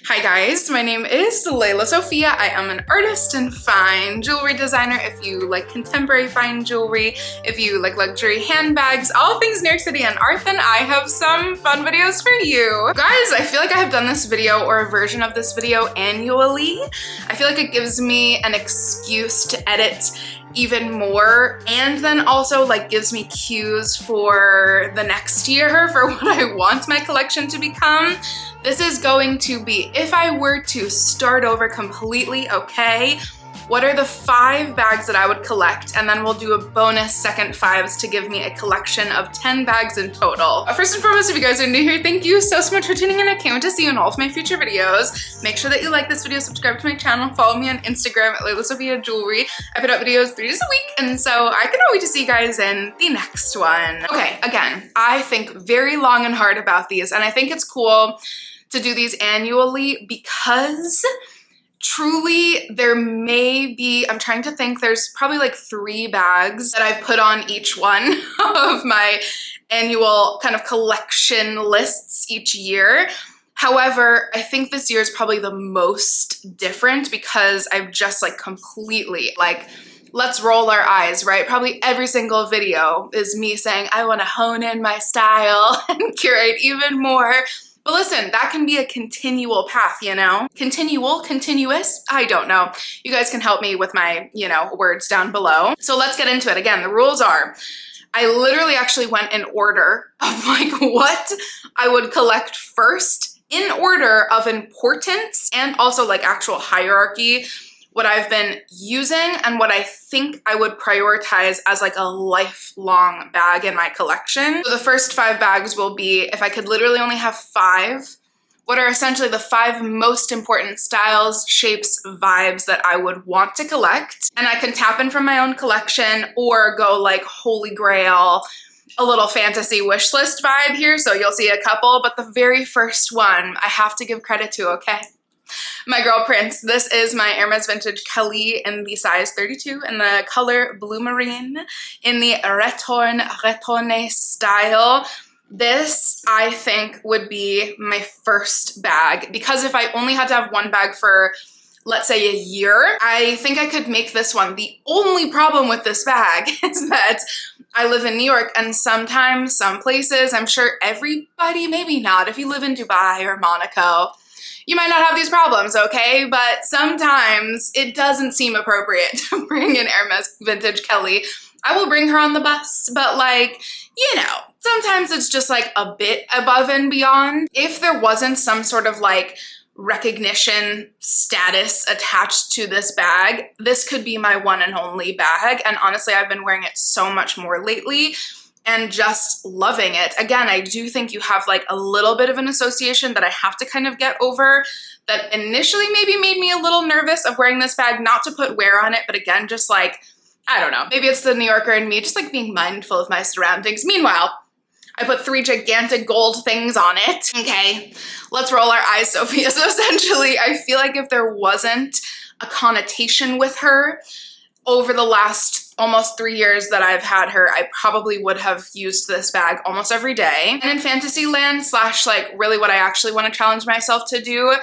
Hi guys, my name is Lelasophia. I am an artist and fine jewelry designer. If you like contemporary fine jewelry, if you like luxury handbags, all things New York City and art, then I have some fun videos for you. Guys, I feel like I have done this video or a version of this video annually. I feel like it gives me an excuse to edit even more, and then also like gives me cues for the next year for what I want my collection to become. This is going to be, if I were to start over completely, okay, what are the 5 bags that I would collect? And then we'll do a bonus second 5s to give me a collection of 10 bags in total. First and foremost, if you guys are new here, thank you so much for tuning in. I can't wait to see you in all of my future videos. Make sure that you like this video, subscribe to my channel, follow me on Instagram at lelasophia jewelry. I put out videos 3 days a week, and so I cannot wait to see you guys in the next one. Okay, again, I think very long and hard about these, and I think it's cool to do these annually because truly there may be, I'm trying to think, there's probably like 3 bags that I've put on each one of my annual kind of collection lists each year. However, I think this year is probably the most different because I've just like completely like, let's roll our eyes, right? Probably every single video is me saying, I want to hone in my style and curate even more. But listen, that can be a continual path, you know? Continuous, I don't know. You guys can help me with my, words down below. So let's get into it. Again, the rules are, I literally actually went in order of like what I would collect first in order of importance and also like actual hierarchy, what I've been using and what I think I would prioritize as like a lifelong bag in my collection. So the first 5 bags will be, if I could literally only have 5, what are essentially the 5 most important styles, shapes, vibes that I would want to collect. And I can tap in from my own collection or go like holy grail, a little fantasy wish list vibe here. So you'll see a couple, but the very first one I have to give credit to, okay? My girl Prince. This is my Hermes Vintage Kelly in the size 32 in the color Blue Marine in the Retourne style. This, I think, would be my first bag because if I only had to have one bag for, let's say, a year, I think I could make this one. The only problem with this bag is that I live in New York and sometimes some places, I'm sure everybody, maybe not, if you live in Dubai or Monaco, you might not have these problems, okay? But sometimes it doesn't seem appropriate to bring an Hermes Vintage Kelly. I will bring her on the bus, but like, sometimes it's just like a bit above and beyond. If there wasn't some sort of like recognition status attached to this bag, this could be my one and only bag. And honestly, I've been wearing it so much more lately and just loving it. Again, I do think you have like a little bit of an association that I have to kind of get over that initially maybe made me a little nervous of wearing this bag, not to put wear on it, but again, just like, I don't know, maybe it's the New Yorker in me, just like being mindful of my surroundings. Meanwhile, I put 3 gigantic gold things on it. Okay, let's roll our eyes, Sophia. So essentially, I feel like if there wasn't a connotation with her over the last almost 3 years that I've had her, I probably would have used this bag almost every day. And in Fantasyland / like really what I actually want to challenge myself to do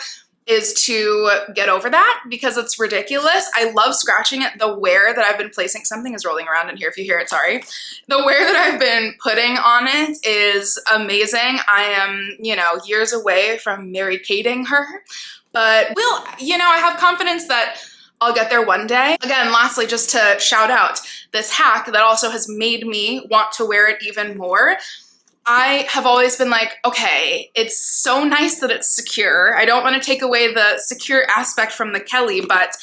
is to get over that because it's ridiculous. I love scratching it. The wear that I've been placing, something is rolling around in here if you hear it, sorry. The wear that I've been putting on it is amazing. I am, years away from Mary Kating her, but I have confidence that I'll get there one day. Again, lastly, just to shout out this hack that also has made me want to wear it even more. I have always been like, okay, it's so nice that it's secure. I don't want to take away the secure aspect from the Kelly, but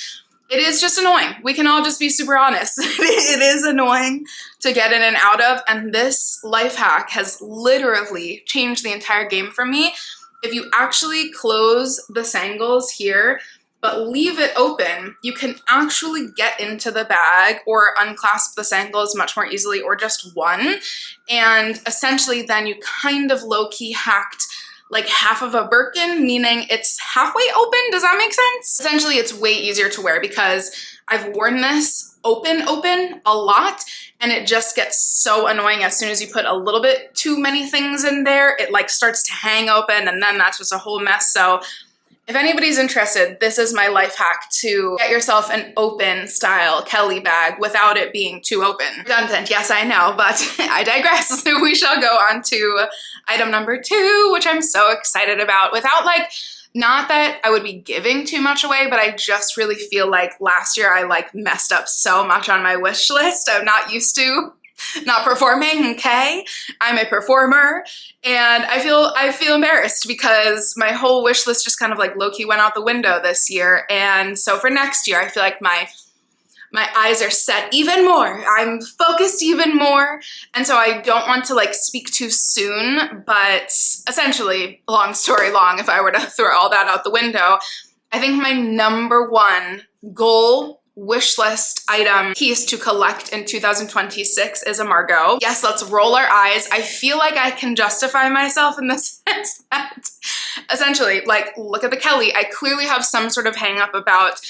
it is just annoying. We can all just be super honest. It is annoying to get in and out of, and this life hack has literally changed the entire game for me. If you actually close the sangles here, but leave it open, you can actually get into the bag or unclasp the sangles much more easily, or just one. And essentially then you kind of low-key hacked like half of a Birkin, meaning it's halfway open. Does that make sense? Essentially, it's way easier to wear because I've worn this open a lot, and it just gets so annoying as soon as you put a little bit too many things in there. It like starts to hang open, and then that's just a whole mess. So If anybody's interested, this is my life hack to get yourself an open style Kelly bag without it being too open. Redundant, yes, I know, but I digress. We shall go on to item number 2, which I'm so excited about. Without like, not that I would be giving too much away, but I just really feel like last year I like messed up so much on my wish list. I'm not used to not performing, okay? I'm a performer, and I feel embarrassed because my whole wish list just kind of like low-key went out the window this year. And so for next year, I feel like my eyes are set even more. I'm focused even more. And so I don't want to like speak too soon, but essentially, long story long, if I were to throw all that out the window, I think my number 1 goal wish list item piece to collect in 2026 is a Margot. Yes, let's roll our eyes. I feel like I can justify myself in the sense that essentially, like, look at the Kelly. I clearly have some sort of hang up about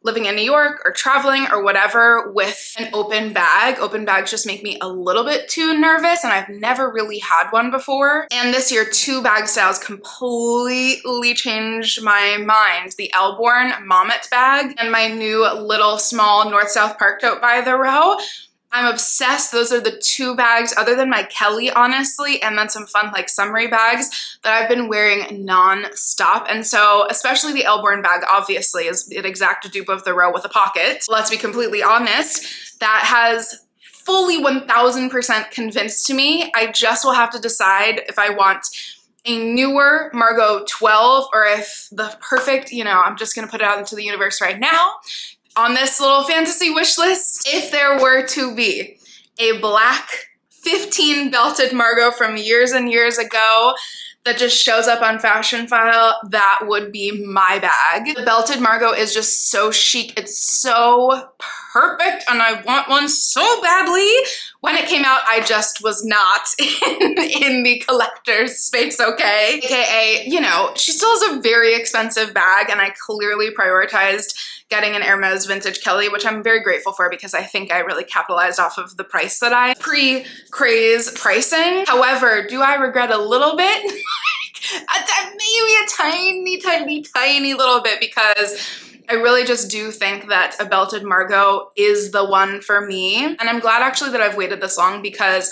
living in New York or traveling or whatever with an open bag. Open bags just make me a little bit too nervous, and I've never really had one before. And this year, 2 bag styles completely changed my mind. The Elborn Mommet bag and my new little small North-South Park tote by the row. I'm obsessed. Those are the 2 bags, other than my Kelly, honestly, and then some fun like summery bags that I've been wearing non-stop. And so especially the Elborn bag, obviously, is an exact dupe of the row with a pocket. Let's be completely honest, that has fully 1000% convinced to me. I just will have to decide if I want a newer Margot 12 or if the perfect, you know, I'm just gonna put it out into the universe right now. On this little fantasy wish list, if there were to be a black 15 belted Margot from years and years ago that just shows up on Fashion File, that would be my bag. The belted Margot is just so chic. It's so perfect, and I want one so badly. When it came out, I just was not in the collector's space, okay? AKA, you know, she still has a very expensive bag, and I clearly prioritized getting an Hermes vintage Kelly, which I'm very grateful for because I think I really capitalized off of the price that I pre-craze pricing. However, do I regret a little bit? Maybe a tiny little bit, because I really just do think that a belted Margot is the one for me. And I'm glad actually that I've waited this long, because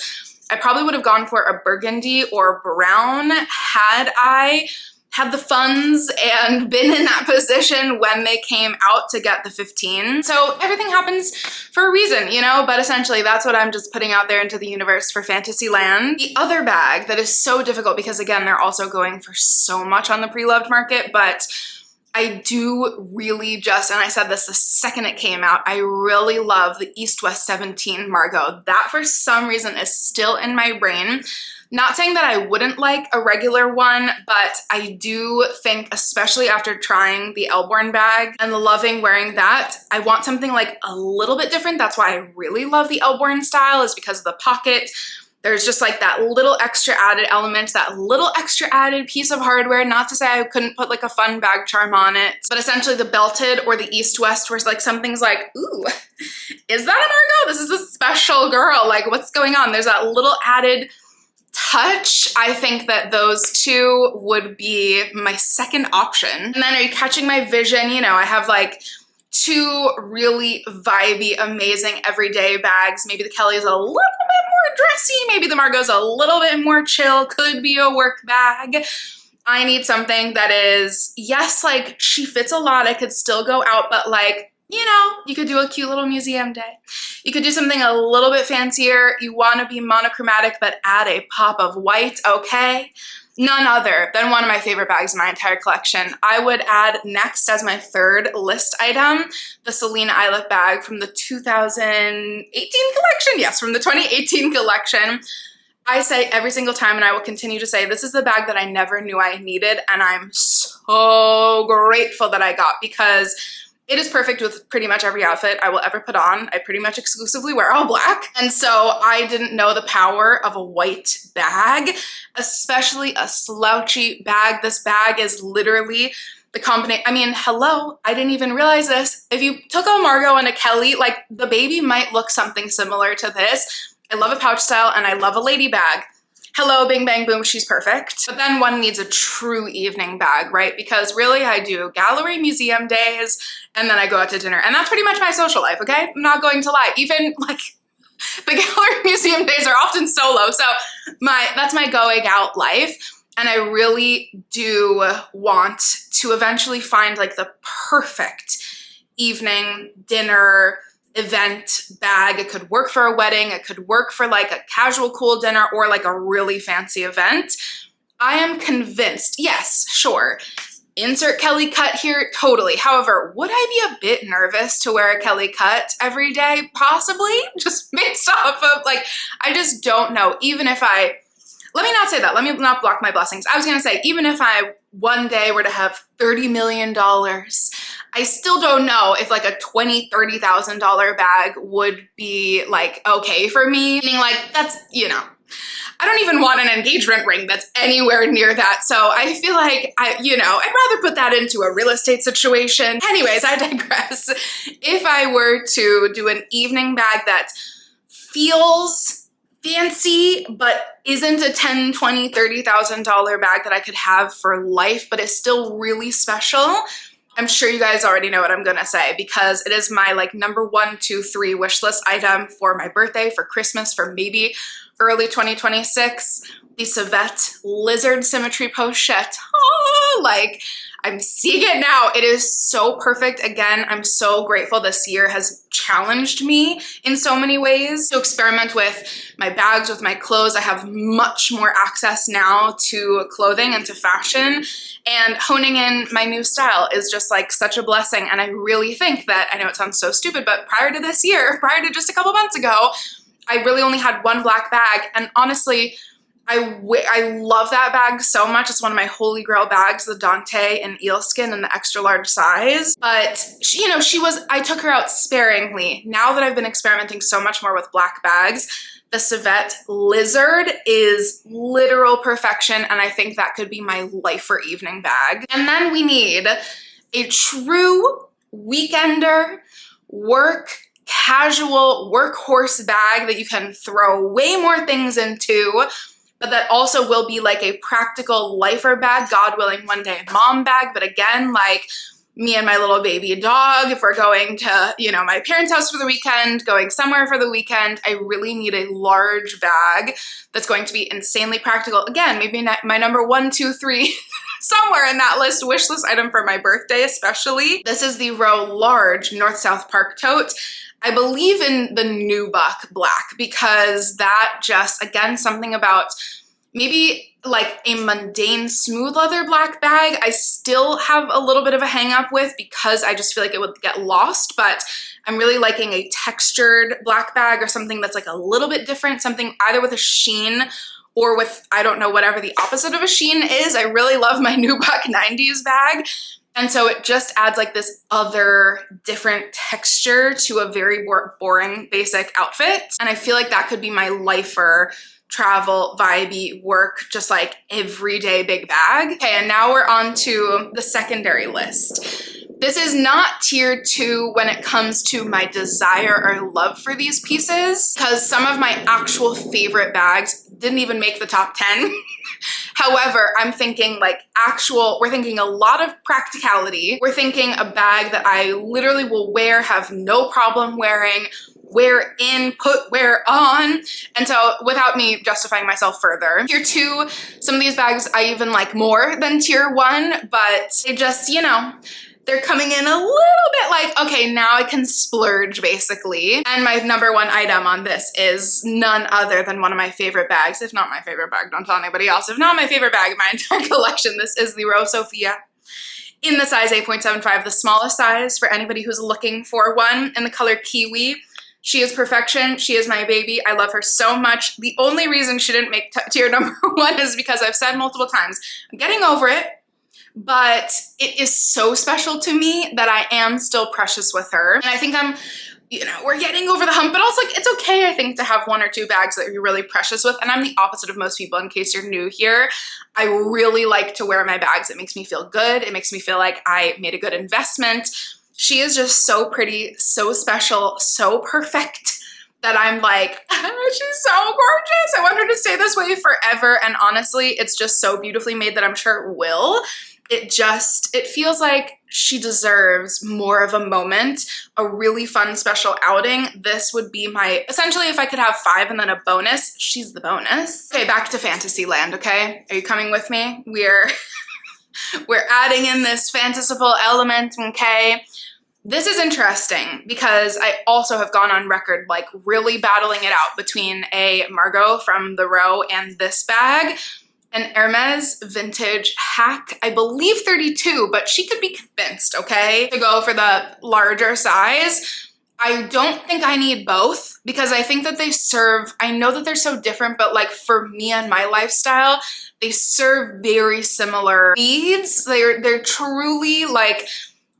I probably would have gone for a burgundy or brown had I had the funds and been in that position when they came out to get the 15. So everything happens for a reason, you know, but essentially that's what I'm just putting out there into the universe for Fantasyland. The other bag that is so difficult, because again, they're also going for so much on the pre-loved market, but I do really just, and I said this the second it came out, I really love the East West 17 Margot. That for some reason is still in my brain. Not saying that I wouldn't like a regular one, but I do think, especially after trying the Elborn bag and loving wearing that, I want something like a little bit different. That's why I really love the Elborn style, is because of the pocket. There's just like that little extra added element, that little extra added piece of hardware. Not to say I couldn't put like a fun bag charm on it, but essentially the belted or the East-West, where like something's like, ooh, is that a Margot? This is a special girl. Like, what's going on? There's that little added touch. I think that those 2 would be my second option. And then are you catching my vision? You know, I have like 2 really vibey, amazing everyday bags. Maybe the Kelly's a little bit more dressy. Maybe the Margot's a little bit more chill. Could be a work bag. I need something that is, yes, like she fits a lot. I could still go out, but like, you know, you could do a cute little museum day. You could do something a little bit fancier. You want to be monochromatic, but add a pop of white, okay? None other than one of my favorite bags in my entire collection. I would add next as my 3rd list item, the Celine Eyelet bag from the 2018 collection. Yes, from the 2018 collection. I say every single time, and I will continue to say, this is the bag that I never knew I needed, and I'm so grateful that I got, because it is perfect with pretty much every outfit I will ever put on. I pretty much exclusively wear all black. And so I didn't know the power of a white bag, especially a slouchy bag. This bag is literally the combination. I mean, hello, I didn't even realize this. If you took a Margot and a Kelly, like the baby might look something similar to this. I love a pouch style and I love a lady bag. hello, bing, bang, boom, she's perfect. But then one needs a true evening bag, right? Because really I do gallery museum days and then I go out to dinner. And that's pretty much my social life, okay? I'm not going to lie. Even like the gallery museum days are often solo. So that's my going out life. And I really do want to eventually find like the perfect evening dinner event bag. It could work for a wedding. It could work for like a casual cool dinner or like a really fancy event. I am convinced, yes, sure. Insert Kelly cut here, totally. However, would I be a bit nervous to wear a Kelly cut every day? Possibly, just based off of like, I just don't know. Even if let me not say that. Let me not block my blessings. I was gonna say, even if I one day were to have $30 million, I still don't know if like a $20,000, $30,000 bag would be like okay for me. Meaning like that's, you know, I don't even want an engagement ring that's anywhere near that. So I feel like I'd rather put that into a real estate situation. Anyways, I digress. If I were to do an evening bag that feels fancy, but isn't a $10,000, $20,000, $30,000 bag that I could have for life, but is still really special, I'm sure you guys already know what I'm gonna say because it is my like number 1, 2, 3 wish list item for my birthday, for Christmas, for maybe early 2026. The Signet Lizard Symmetry Pochette. Oh, like I'm seeing it now. It is so perfect. Again, I'm so grateful this year has challenged me in so many ways to experiment with my bags, with my clothes. I have much more access now to clothing and to fashion, and honing in my new style is just like such a blessing. And I really think that, I know it sounds so stupid, but prior to this year, prior to just a couple months ago, I really only had one black bag. And honestly, I love that bag so much. It's one of my holy grail bags, the Dante in eelskin in the extra large size. But I took her out sparingly. Now that I've been experimenting so much more with black bags, the Signet Lizard is literal perfection. And I think that could be my life for evening bag. And then we need a true weekender casual workhorse bag that you can throw way more things into, but that also will be like a practical lifer bag, God willing, one day mom bag. But again, like me and my little baby dog, if we're going to, my parents' house for the weekend, going somewhere for the weekend, I really need a large bag that's going to be insanely practical. Again, maybe my number 1, 2, 3, somewhere in that list, wish list item for my birthday especially. This is the Row Large North-South Park Tote. I believe in the Nubuck black because that just, again, something about maybe like a mundane smooth leather black bag I still have a little bit of a hang up with because I just feel like it would get lost, but I'm really liking a textured black bag or something that's like a little bit different, something either with a sheen or with, I don't know, whatever the opposite of a sheen is. I really love my Nubuck 90s bag. And so it just adds like this other different texture to a very boring basic outfit. And I feel like that could be my lifer, travel, vibey, work, just like everyday big bag. Okay, and now we're on to the secondary list. This is not tier 2 when it comes to my desire or love for these pieces, because some of my actual favorite bags didn't even make the top 10. However, I'm thinking like we're thinking a lot of practicality. We're thinking a bag that I literally will wear, have no problem wearing, wear in, wear on. And so without me justifying myself further, tier 2, some of these bags I even like more than tier 1, but they just, they're coming in a little bit like, okay, now I can splurge basically. And my number 1 item on this is none other than one of my favorite bags. If not my favorite bag, don't tell anybody else. If not my favorite bag in my entire collection, this is the Sophia in the size 8.75, the smallest size for anybody who's looking for one, in the color Kiwi. She is perfection. She is my baby. I love her so much. The only reason she didn't make tier number 1 is because I've said multiple times, I'm getting over it. But it is so special to me that I am still precious with her. And I think we're getting over the hump, but also like, it's okay, I think, to have 1 or 2 bags that you're really precious with. And I'm the opposite of most people, in case you're new here. I really like to wear my bags. It makes me feel good. It makes me feel like I made a good investment. She is just so pretty, so special, so perfect that I'm like, she's so gorgeous. I want her to stay this way forever. And honestly, it's just so beautifully made that I'm sure it will. It feels like she deserves more of a moment, a really fun special outing. This would be my, essentially if I could have 5 and then a bonus, she's the bonus. Okay, back to Fantasyland, okay? Are you coming with me? We're adding in this fanciful element, okay? This is interesting because I also have gone on record like really battling it out between a Margot from the row and this bag. An Hermes vintage hack, I believe 32, but she could be convinced, okay, to go for the larger size. I don't think I need both because I think that they serve, I know that they're so different, but like for me and my lifestyle, they serve very similar needs. They're truly like,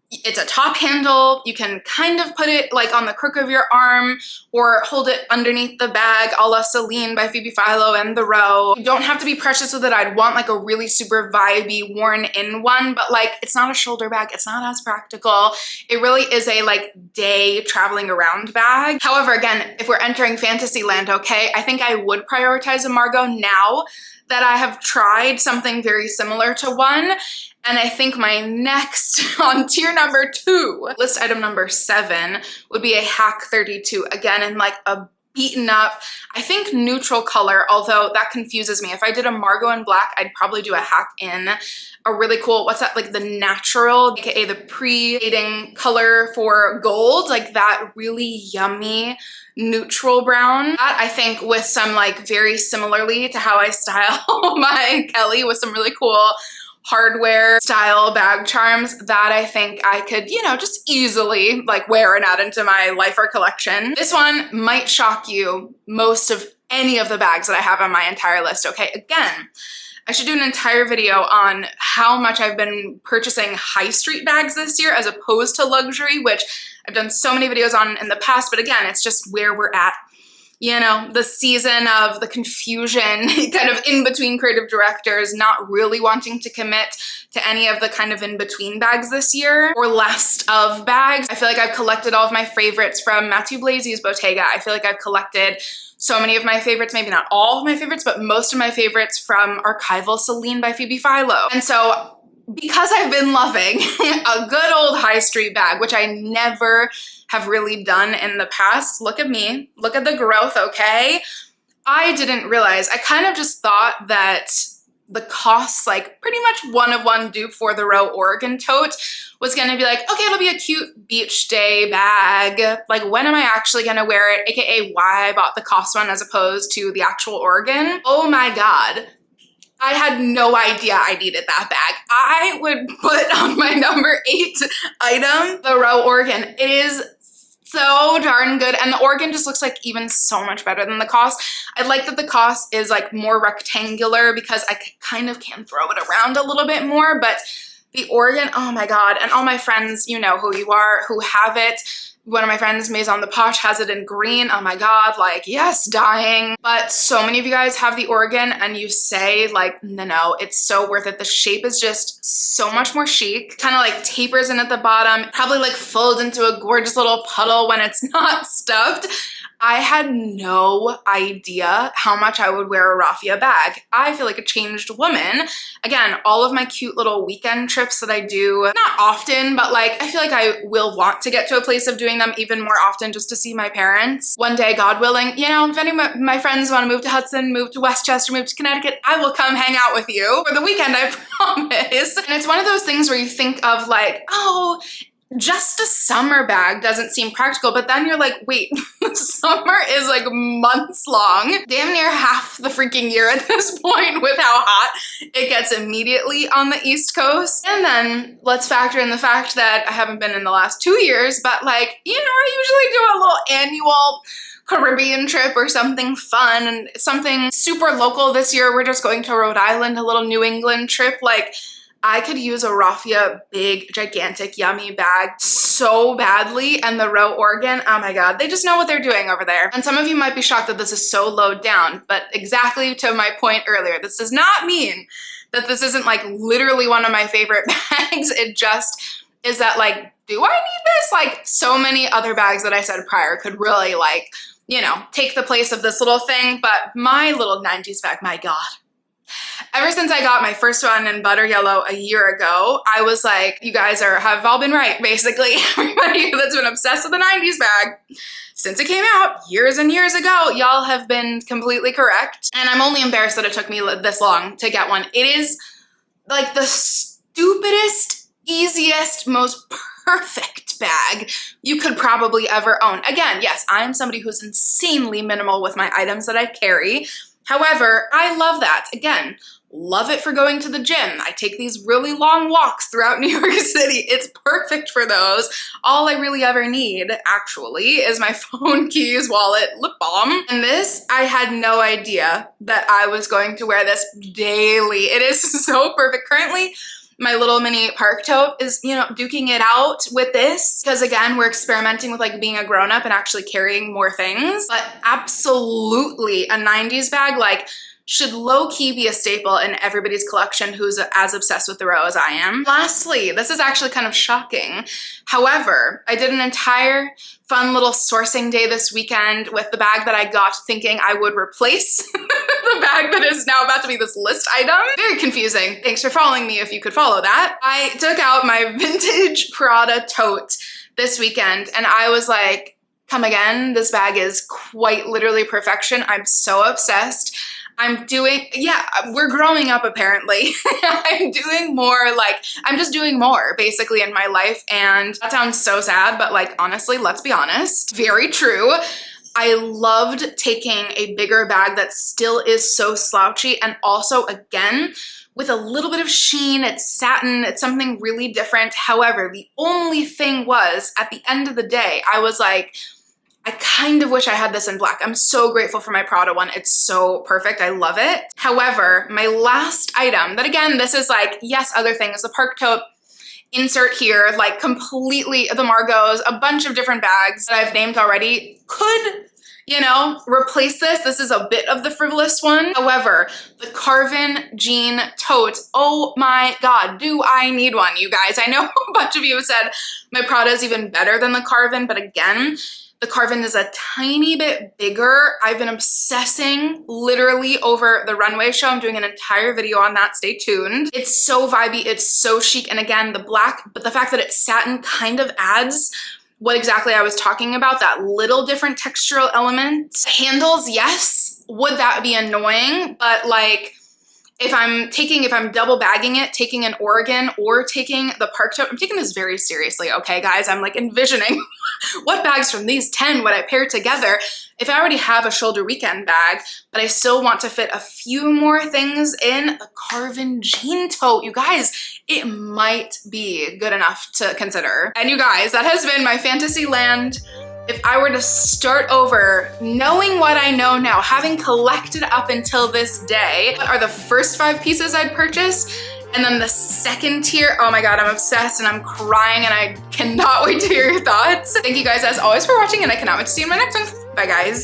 it's a top handle. You can kind of put it like on the crook of your arm or hold it underneath the bag a la Celine by Phoebe Philo and the row. You don't have to be precious with it. I'd want like a really super vibey worn in one, but like it's not a shoulder bag. It's not as practical. It really is a like day traveling around bag. However, again, if we're entering Fantasyland, okay, I think I would prioritize a Margot now that I have tried something very similar to one. And I think my next on tier number 2, list item number 7, would be a hack 32. Again, in like a beaten up, I think neutral color, although that confuses me. If I did a Margot in black, I'd probably do a hack in a really cool, what's that, like the natural, aka the pre-fading color for gold, like that really yummy neutral brown. That I think with some like very similarly to how I style my Kelly with some really cool hardware style bag charms, that I think I could, you know, just easily like wear and add into my lifer collection. This one might shock you most of any of the bags that I have on my entire list, okay? Again, I should do an entire video on how much I've been purchasing high street bags this year as opposed to luxury, which I've done so many videos on in the past, but again, it's just where we're at. You know, the season of the confusion, kind of in between creative directors, not really wanting to commit to any of the kind of in-between bags this year, or last of bags. I feel like I've collected all of my favorites from Matthew Blazy's Bottega. I feel like I've collected so many of my favorites, maybe not all of my favorites, but most of my favorites from Archival Celine by Phoebe Philo. And so because I've been loving a good old high street bag, which I never have really done in the past, look at me, look at the growth, okay? I didn't realize, I kind of just thought that the costs, like pretty much one-of-one dupe for the Row Oregon tote was gonna be like, okay, it'll be a cute beach day bag. Like, when am I actually gonna wear it? AKA why I bought the cost one as opposed to the actual Oregon. Oh my God. I had no idea I needed that bag. I would put on my number 8 item, the Row Oregon. It is so darn good, and the Oregon just looks like even so much better than the cost. I like that the cost is like more rectangular because I kind of can throw it around a little bit more, but the Oregon, oh my God. And all my friends, you know who you are, who have it. One of my friends, Maison de Poche, has it in green. Oh my God, like, yes, dying. But so many of you guys have the Oregon and you say like, no, it's so worth it. The shape is just so much more chic. Kind of like tapers in at the bottom, probably like folds into a gorgeous little puddle when it's not stuffed. I had no idea how much I would wear a raffia bag. I feel like a changed woman. Again, all of my cute little weekend trips that I do, not often, but like I feel like I will want to get to a place of doing them even more often just to see my parents. One day, God willing, you know, if any of my friends want to move to Hudson, move to Westchester, move to Connecticut, I will come hang out with you for the weekend, I promise. And it's one of those things where you think of like, oh, just a summer bag doesn't seem practical, but then you're like, wait, summer is like months long, damn near half the freaking year at this point with how hot it gets immediately on the East Coast. And then let's factor in the fact that I haven't been in the last 2 years, but like, you know, I usually do a little annual Caribbean trip or something fun and something super local. This year, we're just going to Rhode Island, a little New England trip. Like, I could use a raffia big, gigantic, yummy bag so badly, and the Row Oregon, oh my God, they just know what they're doing over there. And some of you might be shocked that this is so low down, but exactly to my point earlier, this does not mean that this isn't like literally one of my favorite bags. It just is that like, do I need this? Like so many other bags that I said prior could really like you know, take the place of this little thing, but my little 90s bag, my God. Ever since I got my first one in butter yellow a year ago, I was like, you guys have all been right, basically. Everybody that's been obsessed with the 90s bag since it came out years and years ago, y'all have been completely correct. And I'm only embarrassed that it took me this long to get one. It is like the stupidest, easiest, most perfect bag you could probably ever own. Again, yes, I'm somebody who's insanely minimal with my items that I carry. However, I love that. Again, love it for going to the gym. I take these really long walks throughout New York City. It's perfect for those. All I really ever need, actually, is my phone, keys, wallet, lip balm. And this, I had no idea that I was going to wear this daily. It is so perfect. Currently, my little mini park tote is, you know, duking it out with this because, again, we're experimenting with like being a grown-up and actually carrying more things. But absolutely a 90s bag, like, should low-key be a staple in everybody's collection who's as obsessed with the row as I am. Lastly, this is actually kind of shocking. However, I did an entire fun little sourcing day this weekend with the bag that I got thinking I would replace the bag that is now about to be this list item. Very confusing. Thanks for following me if you could follow that. I took out my vintage Prada tote this weekend and I was like, come again, this bag is quite literally perfection. I'm so obsessed. I'm doing, yeah, we're growing up apparently. I'm doing more, like, I'm just doing more basically in my life. And that sounds so sad, but like, honestly, let's be honest, very true. I loved taking a bigger bag that still is so slouchy and also, again, with a little bit of sheen, it's satin, it's something really different. However, the only thing was, at the end of the day, I was like, I kind of wish I had this in black. I'm so grateful for my Prada one. It's so perfect. I love it. However, my last item, that again, this is like, yes, other things, the park tote, insert here, like completely the Margot's, a bunch of different bags that I've named already, could, you know, replace this. This is a bit of the frivolous one. However, the Carven jean tote, oh my God, do I need one, you guys? I know a bunch of you have said my Prada is even better than the Carven, but again, the Carven is a tiny bit bigger. I've been obsessing literally over the runway show. I'm doing an entire video on that. Stay tuned. It's so vibey. It's so chic. And again, the black, but the fact that it's satin kind of adds what exactly I was talking about, that little different textural element. Handles, yes. Would that be annoying? But like, if I'm double bagging it, taking an Oregon or taking the park tote, I'm taking this very seriously, okay, guys? I'm like envisioning what bags from these 10 would I pair together if I already have a shoulder weekend bag, but I still want to fit a few more things in the Carven jean tote. You guys, it might be good enough to consider. And you guys, that has been my fantasy land. If I were to start over, knowing what I know now, having collected up until this day, what are the first 5 pieces I'd purchase? And then the second tier, oh my God, I'm obsessed and I'm crying and I cannot wait to hear your thoughts. Thank you guys as always for watching and I cannot wait to see you in my next one. Bye guys.